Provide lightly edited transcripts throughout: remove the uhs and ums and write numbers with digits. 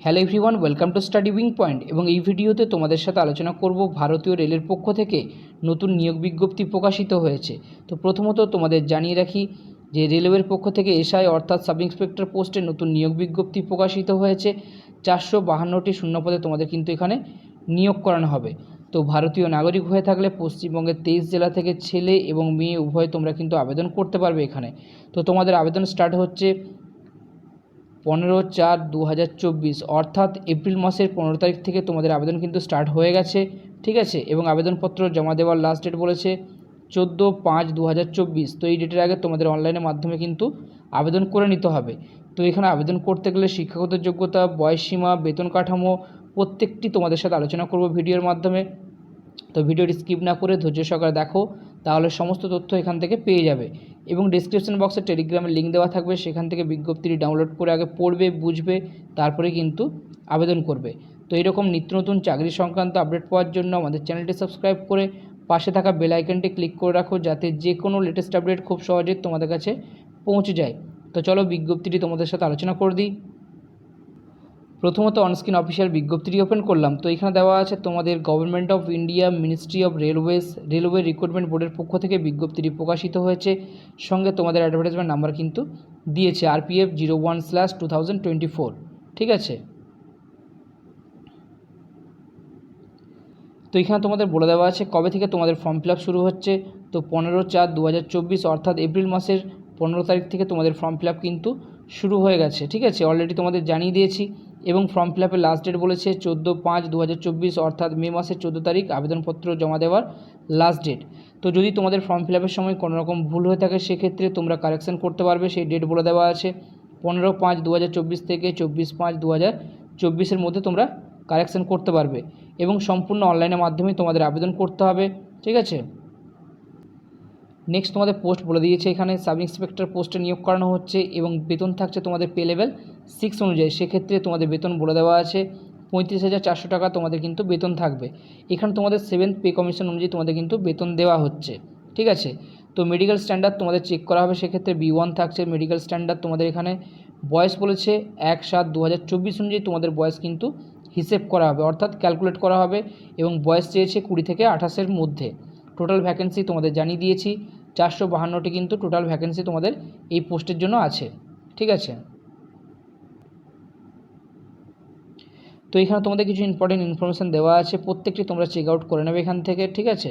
Hello everyone, welcome to study wing point. এবং এই ভিডিওতে তোমাদের সাথে আলোচনা করব ভারতীয় রেলের পক্ষ থেকে নতুন নিয়োগ বিজ্ঞপ্তি প্রকাশিত হয়েছে। তো প্রথমত তোমাদের জানিয়ে রাখি যে রেলওয়ের পক্ষ থেকে এসআই অর্থাৎ সাব ইন্সপেক্টর পোস্টে নতুন নিয়োগ বিজ্ঞপ্তি প্রকাশিত হয়েছে। 452টি শূন্যপদে তোমাদের কিন্তু এখানে নিয়োগ করানো হবে। তো ভারতীয় নাগরিক হয়ে থাকলে পশ্চিমবঙ্গের 23 জেলা থেকে ছেলে এবং মেয়ে উভয় তোমরা কিন্তু আবেদন করতে পারবে এখানে। তো তোমাদের আবেদন স্টার্ট হচ্ছে 15/4/2024 অর্থাৎ এপ্রিল মাসের 15 তারিখ থেকে তোমাদের আবেদন কিন্তু স্টার্ট হয়ে গেছে, ঠিক আছে। এবং আবেদনপত্র জমা দেওয়ার লাস্ট ডেট বলেছে 14/5/2024। তো এই ডেটের আগে তোমাদের অনলাইনের মাধ্যমে কিন্তু আবেদন করে নিতে হবে। তো এখানে আবেদন করতে গেলে শিক্ষাগত যোগ্যতা, বয়সসীমা, বেতন কাঠামো প্রত্যেকটি তোমাদের সাথে আলোচনা করব ভিডিওর মাধ্যমে। তো ভিডিওটি স্কিপ না করে ধৈর্য সহকারে দেখো, তাহলে সমস্ত তথ্য এখান থেকে পেয়ে যাবে। এবং ডিসক্রিপশন বক্সে টেলিগ্রামের লিঙ্ক দেওয়া থাকবে, সেখান থেকে বিজ্ঞপ্তিটি ডাউনলোড করে আগে পড়বে, বুঝবে, তারপরে কিন্তু আবেদন করবে। তো এরকম নিত্য নতুন চাকরি সংক্রান্ত আপডেট পাওয়ার জন্য আমাদের চ্যানেলটি সাবস্ক্রাইব করে পাশে থাকা বেল আইকনটি ক্লিক করে রাখো, যাতে যে কোনো লেটেস্ট আপডেট খুব সহজে তোমাদের কাছে পৌঁছে যায়। তো চলো বিজ্ঞপ্তিটি তোমাদের সাথে আলোচনা করে দিই। প্রথমত অনস্ক্রিন অফিসিয়াল বিজ্ঞপ্তিটি ওপেন করলাম। তো এখানে দেওয়া আছে তোমাদের government of India, ministry of railways, railway recruitment বোর্ডের পক্ষ থেকে বিজ্ঞপ্তিটি প্রকাশিত হয়েছে। সঙ্গে তোমাদের অ্যাডভার্টাইজমেন্ট নাম্বার কিন্তু দিয়েছে RPF 01/2024, ঠিক আছে। তো এখানে তোমাদের বলে দেওয়া আছে কবে থেকে তোমাদের ফর্ম ফিল আপ শুরু হচ্ছে। তো 15/4/2024 অর্থাৎ এপ্রিল মাসের 15 তারিখ থেকে তোমাদের ফর্ম ফিল আপ কিন্তু শুরু হয়ে গেছে, ঠিক আছে। অলরেডি তোমাদের জানিয়ে দিয়েছি। এবং ফর্ম ফিল আপের লাস্ট ডেট বলেছে 14/5/2024 অর্থাৎ মে মাসের 14 তারিখ আবেদনপত্র জমা দেওয়ার লাস্ট ডেট। তো যদি তোমাদের ফর্ম ফিল আপের সময় কোনো রকম ভুল হয়ে থাকে সেক্ষেত্রে তোমরা কারেকশান করতে পারবে। সেই ডেট বলে দেওয়া আছে 15/5/2024 থেকে 24/5/2024 মধ্যে তোমরা কারেকশান করতে পারবে। এবং সম্পূর্ণ অনলাইনের মাধ্যমে তোমাদের আবেদন করতে হবে, ঠিক আছে। নেক্সট তোমাদের পোস্ট বলে দিয়েছে, এখানে সাব ইন্সপেক্টর পোস্টে নিয়োগ করানো হচ্ছে এবং বেতন থাকছে তোমাদের পে লেভেল 6 অনুযায়ী। সেক্ষেত্রে তোমাদের বেতন বলে দেওয়া আছে 35,400 টাকা তোমাদের কিন্তু বেতন থাকবে। এখানে তোমাদের 7th পে কমিশন অনুযায়ী তোমাদের কিন্তু বেতন দেওয়া হচ্ছে, ঠিক আছে। তো মেডিকেল স্ট্যান্ডার্ড তোমাদের চেক করা হবে, সেক্ষেত্রে B1 থাকছে মেডিকেল স্ট্যান্ডার্ড। তোমাদের এখানে বয়স বলেছে 1/7/2024 অনুযায়ী তোমাদের বয়স কিন্তু হিসেব করা হবে, অর্থাৎ ক্যালকুলেট করা হবে। এবং বয়স চেয়েছে 20 থেকে 28-এর মধ্যে। টোটাল ভ্যাকেন্সি তোমাদের জানিয়ে দিয়েছি 452টি কিন্তু টোটাল ভ্যাকেন্সি তোমাদের এই পোস্টের জন্য আছে, ঠিক আছে। তো এখানে তোমাদের কিছু ইম্পর্টেন্ট ইনফরমেশান দেওয়া আছে, প্রত্যেকটি তোমরা চেক আউট করে নেবে এখান থেকে, ঠিক আছে।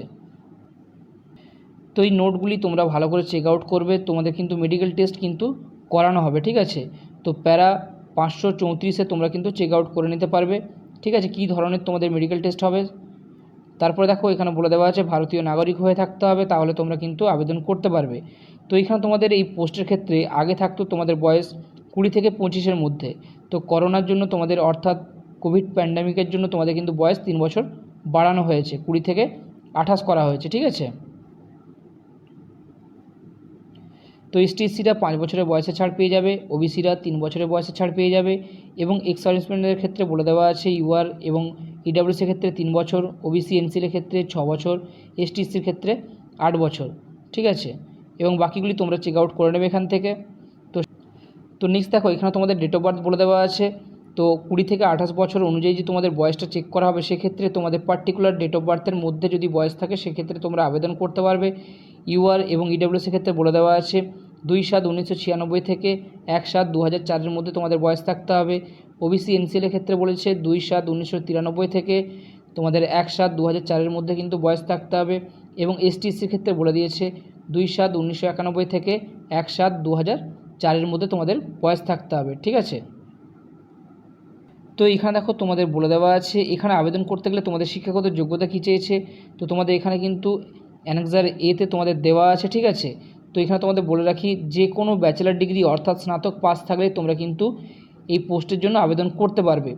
তো এই নোটগুলি তোমরা ভালো করে চেক আউট করবে। তোমাদের কিন্তু মেডিকেল টেস্ট কিন্তু করানো হবে, ঠিক আছে। তো প্যারা 534-এ তোমরা কিন্তু চেক আউট করে নিতে পারবে, ঠিক আছে, কী ধরনের তোমাদের মেডিকেল টেস্ট হবে। তারপরে দেখো এখানে বলে দেওয়া আছে ভারতীয় নাগরিক হয়ে থাকতে হবে, তাহলে তোমরা কিন্তু আবেদন করতে পারবে। তো এখানে তোমাদের এই পোস্টের ক্ষেত্রে আগে থাকতো তোমাদের বয়স 20 থেকে 25-এর মধ্যে। তো করোনার জন্য তোমাদের অর্থাৎ কোভিড প্যান্ডামিকের জন্য তোমাদের কিন্তু বয়স 3 বছর বাড়ানো হয়েছে, 20 থেকে 28 করা হয়েছে, ঠিক আছে। তো ST/SCরা 5 বছরের বয়সে ছাড় পেয়ে যাবে, OBCরা 3 বছরের বয়সে ছাড় পেয়ে যাবে। এবং এক্স সার্ভিসম্যানদের ক্ষেত্রে বলে দেওয়া আছে UR এবং EWCর ক্ষেত্রে 3 বছর, OBC NCর ক্ষেত্রে 6 বছর, ST/SCর ক্ষেত্রে 8 বছর, ঠিক আছে। এবং বাকিগুলি তোমরা চেক আউট করে নেবে এখান থেকে। তো নেক্সট দেখো এখানে তোমাদের ডেট অফ বার্থ বলে দেওয়া আছে। তো 20 থেকে 28 বছর অনুযায়ী যে তোমাদের বয়সটা চেক করা হবে, সেক্ষেত্রে তোমাদের পার্টিকুলার ডেট অফ বার্থের মধ্যে যদি বয়স থাকে সেক্ষেত্রে তোমরা আবেদন করতে পারবে। UR এবং EWCর ক্ষেত্রে বলে দেওয়া আছে 2/7/1996 থেকে 1/7/2004-এর মধ্যে তোমাদের বয়স থাকতে হবে। OBC NCL ক্ষেত্রে বলেছে 2/7/1993 থেকে তোমাদের 1/7/2004-এর মধ্যে কিন্তু বয়স থাকতে হবে। এবং ST/SCর ক্ষেত্রে বলে দিয়েছে 2/7/1991 থেকে 1/7/2004-এর মধ্যে তোমাদের বয়স থাকতে হবে, ঠিক আছে। তো এখানে দেখো তোমাদের বলে দেওয়া আছে এখানে আবেদন করতে গেলে তোমাদের শিক্ষাগত যোগ্যতা কী চেয়েছে। তো তোমাদের এখানে কিন্তু অ্যানেক্সার A-তে তোমাদের দেওয়া আছে, ঠিক আছে। তো এখানে তোমাদের বলে রাখি যে কোনো ব্যাচেলার ডিগ্রি অর্থাৎ স্নাতক পাস থাকলে তোমরা কিন্তু এই পোস্টের জন্য আবেদন করতে পারবে।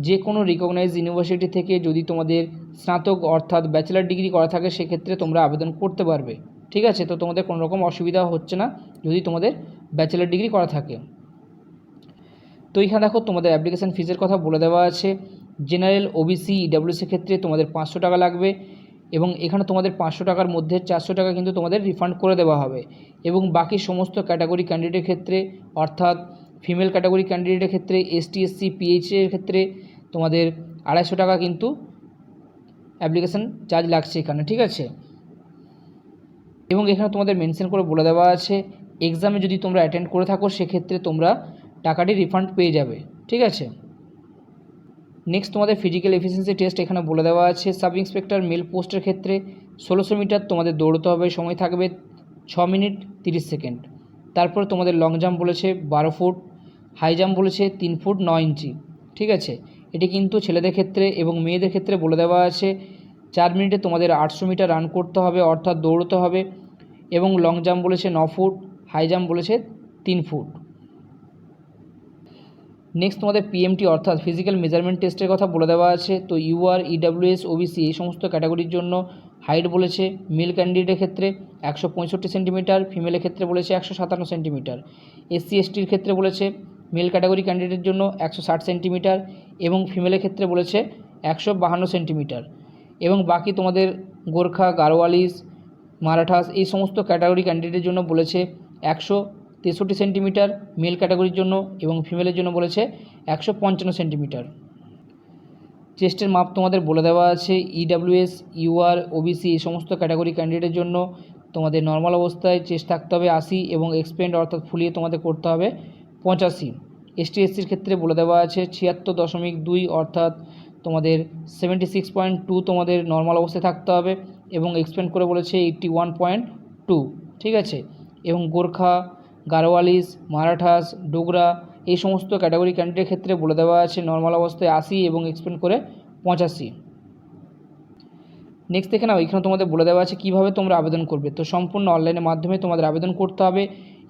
যে কোনো রিকগনাইজ ইউনিভার্সিটি থেকে যদি তোমাদের স্নাতক অর্থাৎ ব্যাচেলার ডিগ্রি করা থাকে সেক্ষেত্রে তোমরা আবেদন করতে পারবে, ঠিক আছে। তো তোমাদের কোনো রকম অসুবিধা হচ্ছে না যদি তোমাদের ব্যাচেলার ডিগ্রি করা থাকে। তো এখানে দেখো তোমাদের অ্যাপ্লিকেশান ফিজের কথা বলে দেওয়া আছে। জেনারেল, OBC, EWCর ক্ষেত্রে তোমাদের 500 টাকা লাগবে। এবং এখানে তোমাদের 500 টাকার মধ্যে 400 টাকা কিন্তু তোমাদের রিফান্ড করে দেওয়া হবে। এবং বাকি সমস্ত ক্যাটাগরি ক্যান্ডিডেটের ক্ষেত্রে অর্থাৎ ফিমেল ক্যাটাগরি ক্যান্ডিডেটের ক্ষেত্রে ST SC PH এর ক্ষেত্রে তোমাদের 250 টাকা কিন্তু অ্যাপ্লিকেশান চার্জ লাগছে এখানে, ঠিক আছে। এবং এখানে তোমাদের মেনশন করে বলে দেওয়া আছে এক্সামে যদি তোমরা অ্যাটেন্ড করে থাকো সেক্ষেত্রে তোমরা টাকাটি রিফান্ড পেয়ে যাবে, ঠিক আছে। নেক্সট তোমাদের ফিজিক্যাল এফিসিয়েন্সি টেস্ট এখানে বলে দেওয়া আছে। সাব ইন্সপেক্টর মেল পোস্টের ক্ষেত্রে 1600 মিটার তোমাদের দৌড়তে হবে, সময় থাকবে 6 মিনিট 30 সেকেন্ড। তারপর তোমাদের লং জাম্প বলেছে 12 ফুট, হাই জাম্প বলেছে 3 ফুট 9 ইঞ্চি, ঠিক আছে। এটি কিন্তু ছেলেদের ক্ষেত্রে এবং মেয়েদের ক্ষেত্রে বলে দেওয়া আছে 4 মিনিটে তোমাদের 800 মিটার রান করতে হবে অর্থাৎ দৌড়তে হবে, এবং লং জাম্প বলেছে 9 ফুট, হাই জাম্প বলেছে 3 ফুট। নেক্সট তোমাদের PMT অর্থাৎ ফিজিক্যাল মেজারমেন্ট টেস্টের কথা বলে দেওয়া আছে। তো UR EWS OBC এই সমস্ত ক্যাটাগরির জন্য হাইট বলেছে মেল ক্যান্ডিডেটের ক্ষেত্রে 165 সেন্টিমিটার, ফিমেলের ক্ষেত্রে বলেছে 157 সেন্টিমিটার। SC STর ক্ষেত্রে বলেছে মেল ক্যাটাগরি ক্যান্ডিডেটের জন্য 160 সেন্টিমিটার এবং ফিমেলের ক্ষেত্রে বলেছে 152 সেন্টিমিটার। এবং বাকি তোমাদের গোর্খা, গারোয়ালিস, মারাঠাস এই সমস্ত ক্যাটাগরি ক্যান্ডিডেটের জন্য বলেছে 163 সেন্টিমিটার মেল ক্যাটাগরির জন্য এবং ফিমেলের জন্য বলেছে 155 সেন্টিমিটার। চেস্টের মাপ তোমাদের বলে দেওয়া আছে EWS UR OBC এই সমস্ত ক্যাটাগরি ক্যান্ডিডেটের জন্য তোমাদের নর্মাল অবস্থায় চেস্ট থাকতে হবে 80 এবং এক্সপেন্ড অর্থাৎ ফুলিয়ে তোমাদের করতে হবে 85। ST SCর ক্ষেত্রে বলে দেওয়া আছে 76.2 অর্থাৎ তোমাদের 76.2 তোমাদের নর্মাল অবস্থায় থাকতে হবে এবং এক্সপেন্ড করে বলেছে 81.2, ঠিক আছে। এবং গোর্খা, গারোয়ালিস, মারাঠাস, ডোগরা এই সমস্ত ক্যাটাগরি ক্যান্ডিডেটের ক্ষেত্রে বলে দেওয়া আছে নর্মাল অবস্থায় 80 এবং এক্সপেন্ড করে 85। নেক্সট দেখে নাও, এখানে তোমাদের বলে দেওয়া আছে কীভাবে তোমরা আবেদন করবে। তো সম্পূর্ণ অনলাইনের মাধ্যমে তোমাদের আবেদন করতে হবে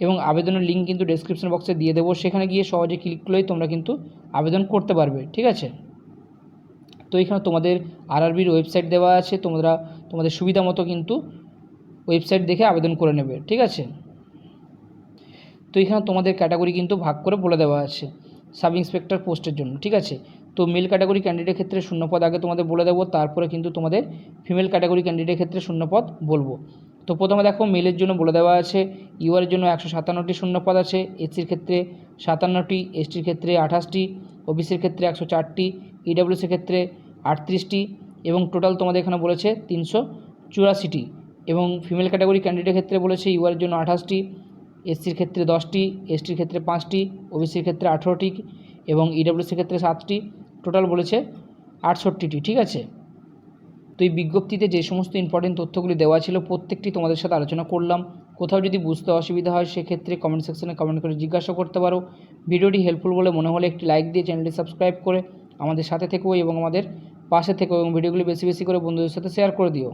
এবং আবেদনের লিঙ্ক কিন্তু ডেসক্রিপশন বক্সে দিয়ে দেবো, সেখানে গিয়ে সহজে ক্লিক করলেই তোমরা কিন্তু আবেদন করতে পারবে, ঠিক আছে। তো এখানে তোমাদের RRBর ওয়েবসাইট দেওয়া আছে, তোমরা তোমাদের সুবিধা মতো কিন্তু ওয়েবসাইট দেখে আবেদন করে নেবে, ঠিক আছে। তো এখানে তোমাদের ক্যাটাগরি কিন্তু ভাগ করে বলে দেওয়া আছে সাব ইন্সপেক্টর পোস্টের জন্য, ঠিক আছে। তো মেল ক্যাটাগরি ক্যান্ডিডেটের ক্ষেত্রে শূন্যপদ আগে তোমাদের বলে দেবো, তারপরে কিন্তু তোমাদের ফিমেল ক্যাটাগরি ক্যান্ডিডেটের ক্ষেত্রে শূন্যপদ বলবো। তো প্রথমে দেখো মেলের জন্য বলে দেওয়া আছে UR এর জন্য 157টি শূন্যপদ আছে, SCর ক্ষেত্রে 57টি, STর ক্ষেত্রে 28টি, OBCর ক্ষেত্রে 104টি, EWSর ক্ষেত্রে 38টি এবং টোটাল তোমাদের এখানে বলেছে 384টি। এবং ফিমেল ক্যাটাগরি ক্যান্ডিডেটের ক্ষেত্রে বলেছে UR এর জন্য 28টি, SCর ক্ষেত্রে 10টি, STর ক্ষেত্রে 5টি, OBCর ক্ষেত্রে 18টি এবং EWSর ক্ষেত্রে 7টি, টোটাল বলেছে 68টি, ঠিক আছে। তো এই বিজ্ঞপ্তিতে যে সমস্ত ইম্পর্টেন্ট তথ্যগুলি দেওয়া ছিল প্রত্যেকটি তোমাদের সাথে আলোচনা করলাম। কোথাও যদি বুঝতে অসুবিধা হয় সেক্ষেত্রে কমেন্ট সেকশনে কমেন্ট করে জিজ্ঞাসা করতে পারো। ভিডিওটি হেল্পফুল বলে মনে হলে একটি লাইক দিয়ে চ্যানেলটি সাবস্ক্রাইব করে আমাদের সাথে থেকো এবং আমাদের পাশে থেকো এবং ভিডিওগুলি বেশি বেশি করে বন্ধুদের সাথে শেয়ার করে দিও।